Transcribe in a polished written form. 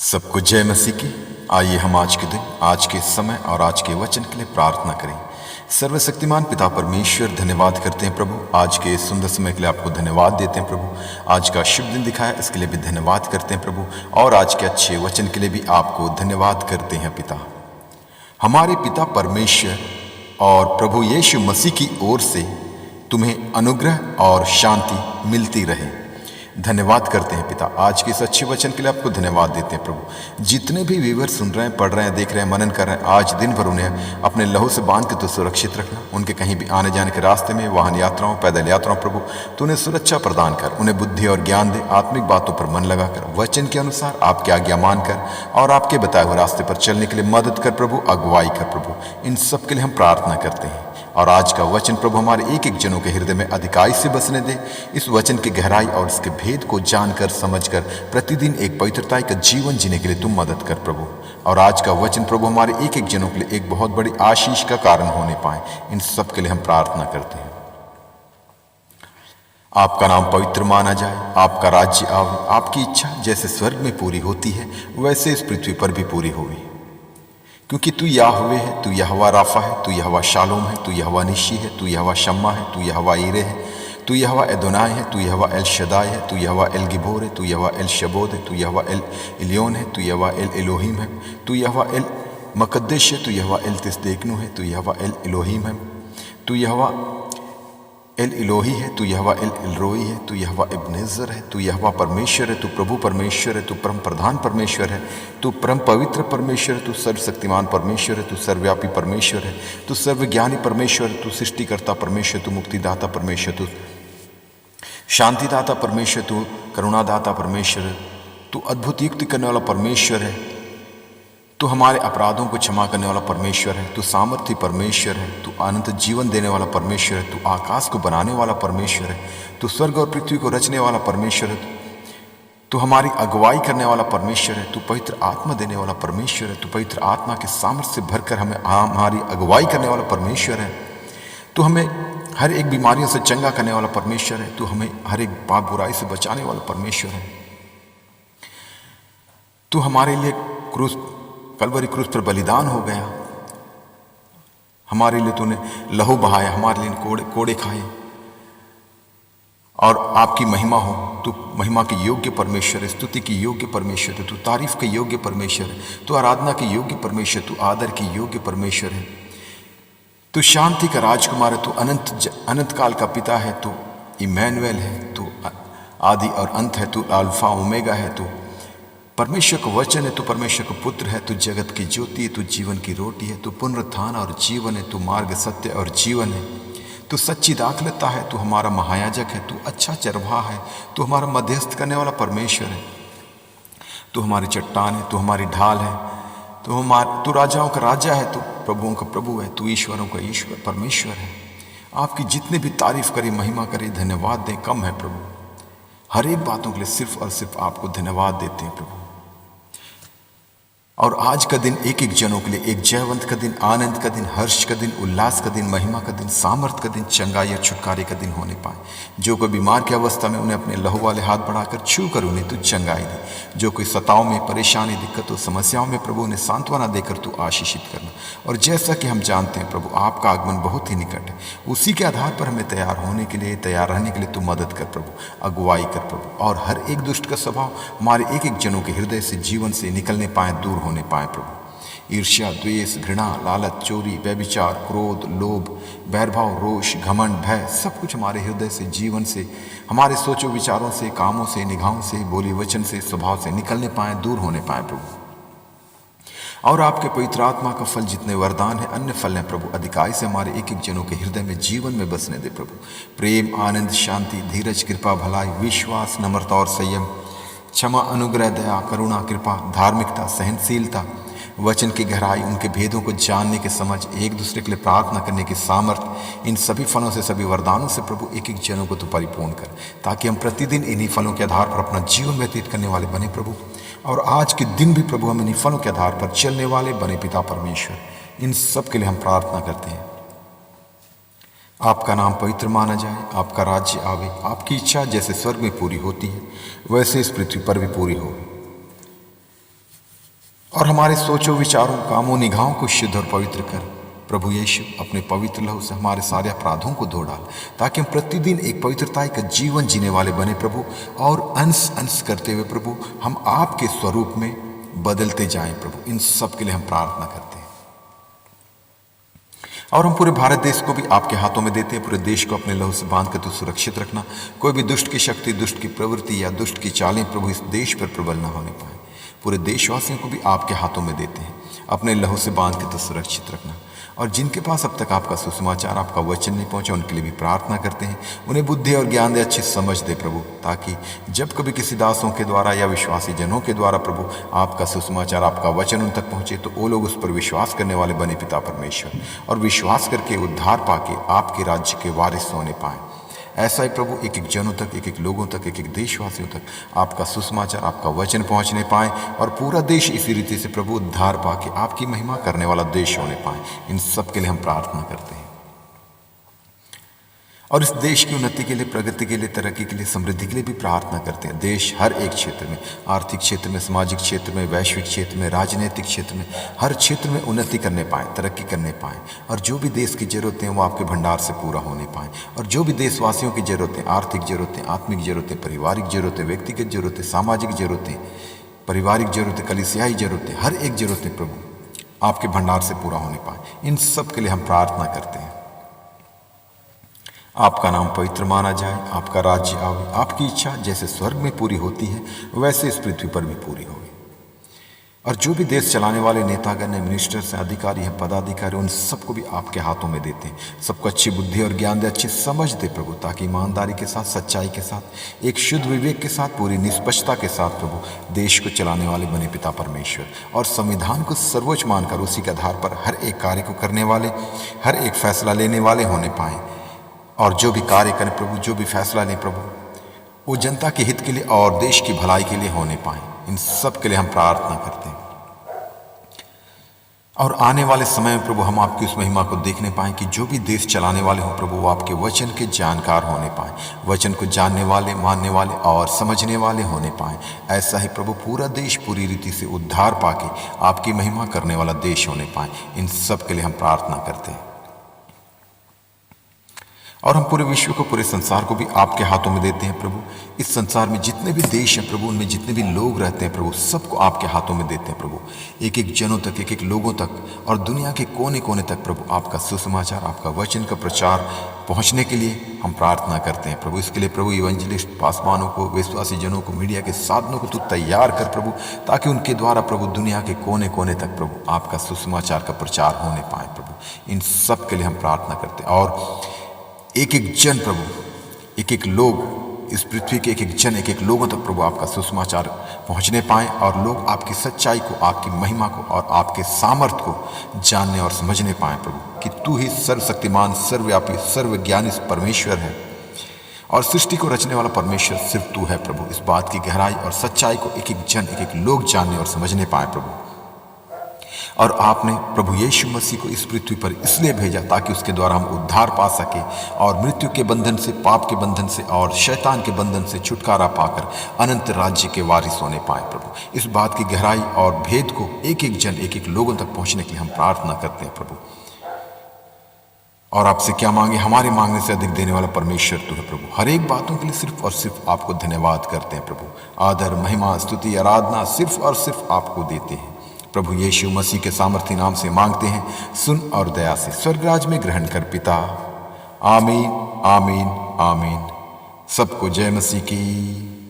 सबको जय मसीह की। आइए हम आज के दिन, आज के समय और आज के वचन के लिए प्रार्थना करें। सर्वशक्तिमान पिता परमेश्वर, धन्यवाद करते हैं प्रभु, आज के सुंदर समय के लिए आपको धन्यवाद देते हैं प्रभु। आज का शुभ दिन दिखाया, इसके लिए भी धन्यवाद करते हैं प्रभु, और आज के अच्छे वचन के लिए भी आपको धन्यवाद करते हैं पिता। हमारे पिता परमेश्वर और प्रभु यीशु मसीह की ओर से तुम्हें अनुग्रह और शांति मिलती रहे। धन्यवाद करते हैं पिता, आज के इस अच्छे वचन के लिए आपको धन्यवाद देते हैं प्रभु। जितने भी व्यूअर सुन रहे हैं, पढ़ रहे हैं, देख रहे हैं, मनन कर रहे हैं, आज दिन भर उन्हें अपने लहू से बांध के तो सुरक्षित रखना। उनके कहीं भी आने जाने के रास्ते में, वाहन यात्राओं, पैदल यात्राओं, प्रभु तो उन्हें सुरक्षा प्रदान कर, उन्हें बुद्धि और ज्ञान दे, आत्मिक बातों पर मन लगाकर वचन के अनुसार आपकी आज्ञा मानकर और आपके बताए हुए रास्ते पर चलने के लिए मदद कर प्रभु, अगुवाई कर प्रभु। इन सब के लिए हम प्रार्थना करते हैं। और आज का वचन प्रभु हमारे एक एक जनों के हृदय में अधिकाई से बसने दे। इस वचन की गहराई और इसके भेद को जानकर, समझकर प्रतिदिन एक पवित्रता का जीवन जीने के लिए तुम मदद कर प्रभु। और आज का वचन प्रभु हमारे एक एक जनों के लिए एक बहुत बड़ी आशीष का कारण होने पाए। इन सब के लिए हम प्रार्थना करते हैं। आपका नाम पवित्र माना जाए, आपका राज्य आवे, आपकी इच्छा जैसे स्वर्ग में पूरी होती है वैसे इस पृथ्वी पर भी पूरी होगी। क्योंकि तू याहवे है, तू यहोवा राफा है, तू यहोवा शालोम है, तू यहोवा निशी है, तू यहोवा शम्मा है, तू यहोवा ईरे है, तू यहोवा एदोनाई है, तू यहोवा एल शदाई है, तू यहोवा एल गिबोर है, तू यहोवा एल शबोद है, तू यहोवा एल इलियोन है, तू यहोवा एल एलोहिम है, तू यहोवा एल मकद्देश है, तू यहोवा एल तिस्देकनु है, तू यहोवा एल एलोहिम है, तू यहोवा एल इलोही है, तू यहोवा एल इलरोई है, तू यहोवा इब्नेजर है, तू यहोवा परमेश्वर है, तू प्रभु परमेश्वर है, तू परम प्रधान परमेश्वर है, तू परम पवित्र परमेश्वर है, तू सर्वशक्तिमान परमेश्वर है, तू सर्वव्यापी परमेश्वर है, तू सर्वज्ञानी परमेश्वर है, तू सृष्टिकर्ता परमेश्वर, तू मुक्तिदाता परमेश्वर, तू शांतिदाता परमेश्वर, तू करुणादाता परमेश्वर है, तू अद्भुत युक्ति करने वाला परमेश्वर है, तू हमारे अपराधों को क्षमा करने वाला परमेश्वर है, तू सामर्थ्य परमेश्वर है, तू अनंत जीवन देने वाला परमेश्वर है, तू आकाश को बनाने वाला परमेश्वर है, तू स्वर्ग और पृथ्वी को रचने वाला परमेश्वर है, तू हमारी अगुवाई करने वाला परमेश्वर है, तू पवित्र आत्मा देने वाला परमेश्वर है, तू पवित्र आत्मा के सामर्थ्य से भरकर हमारी अगुवाई करने वाला परमेश्वर है, तू हमें हर एक बीमारियों से चंगा करने वाला परमेश्वर है, तू हमें हर एक पाप बुराई से बचाने वाला परमेश्वर है, तू हमारे लिए कलवरी क्रूस पर बलिदान हो गया, हमारे लिए तूने लहू बहाया, हमारे लिए कोड़े खाए, और आपकी महिमा हो। तू महिमा के योग्य परमेश्वर है, स्तुति की योग्य परमेश्वर है, तू तारीफ के योग्य परमेश्वर है, तू आराधना के योग्य परमेश्वर, तू आदर की योग्य परमेश्वर है, तू शांति का राजकुमार है, तू अनंत काल का पिता है, तू इमैनुएल है, तू आदि और अंत है, तू अल्फा ओमेगा है, तू परमेश्वर का वचन है, तू परमेश्वर का पुत्र है, तू जगत की ज्योति है, तू जीवन की रोटी है, तू पुनरुत्थान और जीवन है, तू मार्ग, सत्य और जीवन है, तू सच्ची दाखलता है, तू हमारा महायाजक है, तू अच्छा चरवाहा है, तू हमारा मध्यस्थ करने वाला परमेश्वर है, तू हमारी चट्टान है, तू हमारी ढाल है, तू राजाओं का राजा है, तू प्रभुओं का प्रभु है, तू ईश्वरों का ईश्वर परमेश्वर है। आपकी जितने भी तारीफ करें, महिमा करें, धन्यवाद दें कम है प्रभु। हर एक बातों के लिए सिर्फ और सिर्फ आपको धन्यवाद देते हैं प्रभु। और आज का दिन एक एक जनों के लिए एक जयवंत का दिन, आनंद का दिन, हर्ष का दिन, उल्लास का दिन, महिमा का दिन, सामर्थ का दिन, चंगाई और छुटकारे का दिन होने पाए। जो कोई बीमार की अवस्था में, उन्हें अपने लहू वाले हाथ बढ़ाकर छू कर उन्हें तू चंगाई दे। जो कोई सताओं में, परेशानी, दिक्कतों, समस्याओं में प्रभु उन्हें सांत्वना देकर तू आशीषित करना। और जैसा कि हम जानते हैं प्रभु, आपका आगमन बहुत ही निकट है, उसी के आधार पर हमें तैयार होने के लिए, तैयार रहने के लिए तू मदद कर प्रभु, अगुवाई कर प्रभु। और हर एक दुष्ट का स्वभाव हमारे एक एक जनों के हृदय से, जीवन से निकलने पाए, दूर होने पाए प्रभु। ईर्ष्या, द्वेष, घृणा, लालच, चोरी, व्यभिचार, क्रोध, लोभ, बैरभाव, रोष, घमंड, भय, सब कुछ हमारे हृदय से, जीवन से, हमारे सोचों विचारों से, कामों से, निगाहों से, बोली वचन से, स्वभाव से निकलने पाए, दूर होने पाए प्रभु। और आपके पवित्र आत्मा का फल जितने वरदान है, अन्य फल हैं प्रभु, अधिकाई से हमारे एक एक जनों के हृदय में, जीवन में बसने दे प्रभु। प्रेम, आनंद, शांति, धीरज, कृपा, भलाई, विश्वास, नम्रता और संयम, क्षमा, अनुग्रह, दया, करुणा, कृपा, धार्मिकता, सहनशीलता, वचन की गहराई, उनके भेदों को जानने की समझ, एक दूसरे के लिए प्रार्थना करने की सामर्थ्य, इन सभी फलों से, सभी वरदानों से प्रभु एक एक जनों को तो परिपूर्ण कर, ताकि हम प्रतिदिन इन्हीं फलों के आधार पर अपना जीवन व्यतीत करने वाले बने प्रभु। और आज के दिन भी प्रभु हम इन्हीं फलों के आधार पर चलने वाले बने पिता परमेश्वर। इन सब के लिए हम प्रार्थना करते हैं। आपका नाम पवित्र माना जाए, आपका राज्य आवे, आपकी इच्छा जैसे स्वर्ग में पूरी होती है वैसे इस पृथ्वी पर भी पूरी हो। और हमारे सोचों, विचारों, कामों, निगाहों को शुद्ध और पवित्र कर। प्रभु यीशु, अपने पवित्र लहू से हमारे सारे अपराधों को धो डाल, ताकि हम प्रतिदिन एक पवित्रता का जीवन जीने वाले बने प्रभु, और अंश अंश करते हुए प्रभु हम आपके स्वरूप में बदलते जाएं प्रभु। इन सब के लिए हम प्रार्थना करते हैं। और हम पूरे भारत देश को भी आपके हाथों में देते हैं। पूरे देश को अपने लहू से बांध कर तो सुरक्षित रखना। कोई भी दुष्ट की शक्ति, दुष्ट की प्रवृत्ति या दुष्ट की चालें प्रभु इस देश पर प्रबल न होने पाए। पूरे देशवासियों को भी आपके हाथों में देते हैं। अपने लहू से बांध के तो सुरक्षित रखना। और जिनके पास अब तक आपका सुसमाचार, आपका वचन नहीं पहुंचा, उनके लिए भी प्रार्थना करते हैं। उन्हें बुद्धि और ज्ञान दे, अच्छी समझ दे प्रभु, ताकि जब कभी किसी दासों के द्वारा या विश्वासी जनों के द्वारा प्रभु आपका सुसमाचार, आपका वचन उन तक पहुंचे, तो वो लोग उस पर विश्वास करने वाले बने पिता परमेश्वर, और विश्वास करके उद्धार पाके आपके राज्य के वारिस होने पाए। ऐसा ही प्रभु एक एक जनों तक, एक एक लोगों तक, एक एक देशवासियों तक आपका सुसमाचार, आपका वचन पहुंचने पाए, और पूरा देश इसी रीति से प्रभु उद्धार पाके आपकी महिमा करने वाला देश होने पाए। इन सब के लिए हम प्रार्थना करते हैं। और इस देश की उन्नति के लिए, प्रगति के लिए, तरक्की के लिए, समृद्धि के लिए भी प्रार्थना करते हैं। देश हर एक क्षेत्र में, आर्थिक क्षेत्र में, सामाजिक क्षेत्र में, वैश्विक क्षेत्र में, राजनीतिक क्षेत्र में, हर क्षेत्र में उन्नति करने पाए, तरक्की करने पाए, और जो भी देश की जरूरतें हैं वो आपके भंडार से पूरा होने पाए। और जो भी देशवासियों की जरूरतें, आर्थिक जरूरतें, आत्मिक जरूरतें, पारिवारिक जरूरतें, व्यक्तिगत जरूरतें, सामाजिक जरूरतें, पारिवारिक जरूरतें, कलीसियाई जरूरतें, हर एक जरूरतें प्रभु आपके भंडार से पूरा होने पाए। इन सब के लिए हम प्रार्थना करते हैं। आपका नाम पवित्र माना जाए, आपका राज्य आवे, आपकी इच्छा जैसे स्वर्ग में पूरी होती है वैसे इस पृथ्वी पर भी पूरी होगी। और जो भी देश चलाने वाले नेतागण हैं, मिनिस्टर्स हैं, अधिकारी हैं, पदाधिकारी, उन सबको भी आपके हाथों में देते हैं। सबको अच्छी बुद्धि और ज्ञान दे, अच्छी समझ दे प्रभु, ताकि ईमानदारी के साथ, सच्चाई के साथ, एक शुद्ध विवेक के साथ, पूरी निष्पक्षता के साथ प्रभु देश को चलाने वाले बने पिता परमेश्वर, और संविधान को सर्वोच्च मानकर उसी के आधार पर हर एक कार्य को करने वाले, हर एक फैसला लेने वाले होने पाए। और जो भी कार्य करें प्रभु, जो भी फैसला लें प्रभु, वो जनता के हित के लिए और देश की भलाई के लिए होने पाए। इन सब के लिए हम प्रार्थना करते हैं। और आने वाले समय में प्रभु हम आपकी उस महिमा को देखने पाएं कि जो भी देश चलाने वाले हों प्रभु, वो आपके वचन के जानकार होने पाएं, वचन को जानने वाले, मानने वाले और समझने वाले होने पाएं। ऐसा ही प्रभु पूरा देश पूरी रीति से उद्धार पाके आपकी महिमा करने वाला देश होने पाए। इन सब के लिए हम प्रार्थना करते हैं। और हम पूरे विश्व को, पूरे संसार को भी आपके हाथों में देते हैं प्रभु। इस संसार में जितने भी देश हैं प्रभु, उनमें जितने भी लोग रहते हैं प्रभु, सबको आपके हाथों में देते हैं प्रभु। एक एक जनों तक, एक एक लोगों तक, और दुनिया के कोने कोने तक प्रभु आपका सुसमाचार, आपका वचन का प्रचार पहुंचने के लिए हम प्रार्थना करते हैं प्रभु। इसके लिए प्रभु इवेंजलिस्ट, पासवानों को, विश्वासी जनों को, मीडिया के साधनों को तू तैयार कर प्रभु, ताकि उनके द्वारा प्रभु दुनिया के कोने कोने तक प्रभु आपका सुसमाचार का प्रचार होने पाए प्रभु। इन सब के लिए हम प्रार्थना करते हैं। और एक एक जन प्रभु, एक एक लोग, इस पृथ्वी के एक एक जन, एक एक लोगों तक प्रभु आपका सुसमाचार पहुंचने पाए, और लोग आपकी सच्चाई को, आपकी महिमा को और आपके सामर्थ्य को जानने और समझने पाए प्रभु, कि तू ही सर्वशक्तिमान, सर्वव्यापी, सर्वज्ञानी परमेश्वर है, और सृष्टि को रचने वाला परमेश्वर सिर्फ तू है प्रभु। इस बात की गहराई और सच्चाई को एक एक जन, एक एक लोग जानने और समझने पाए प्रभु। और आपने प्रभु यीशु मसीह को इस पृथ्वी पर इसलिए भेजा ताकि उसके द्वारा हम उद्धार पा सके, और मृत्यु के बंधन से, पाप के बंधन से और शैतान के बंधन से छुटकारा पाकर अनंत राज्य के वारिस होने पाए प्रभु। इस बात की गहराई और भेद को एक एक जन, एक एक लोगों तक पहुंचने के लिए हम प्रार्थना करते हैं प्रभु। और आपसे क्या मांगे, हमारे मांगने से अधिक देने वाला परमेश्वर तू है प्रभु। हर एक बातों के लिए सिर्फ और सिर्फ आपको धन्यवाद करते हैं प्रभु। आदर, महिमा, स्तुति, आराधना सिर्फ और सिर्फ आपको देते हैं प्रभु। यीशु मसीह के सामर्थ्य नाम से मांगते हैं, सुन और दया से स्वर्गराज में ग्रहण कर पिता। आमीन, आमीन, आमीन। सबको जय मसीह की।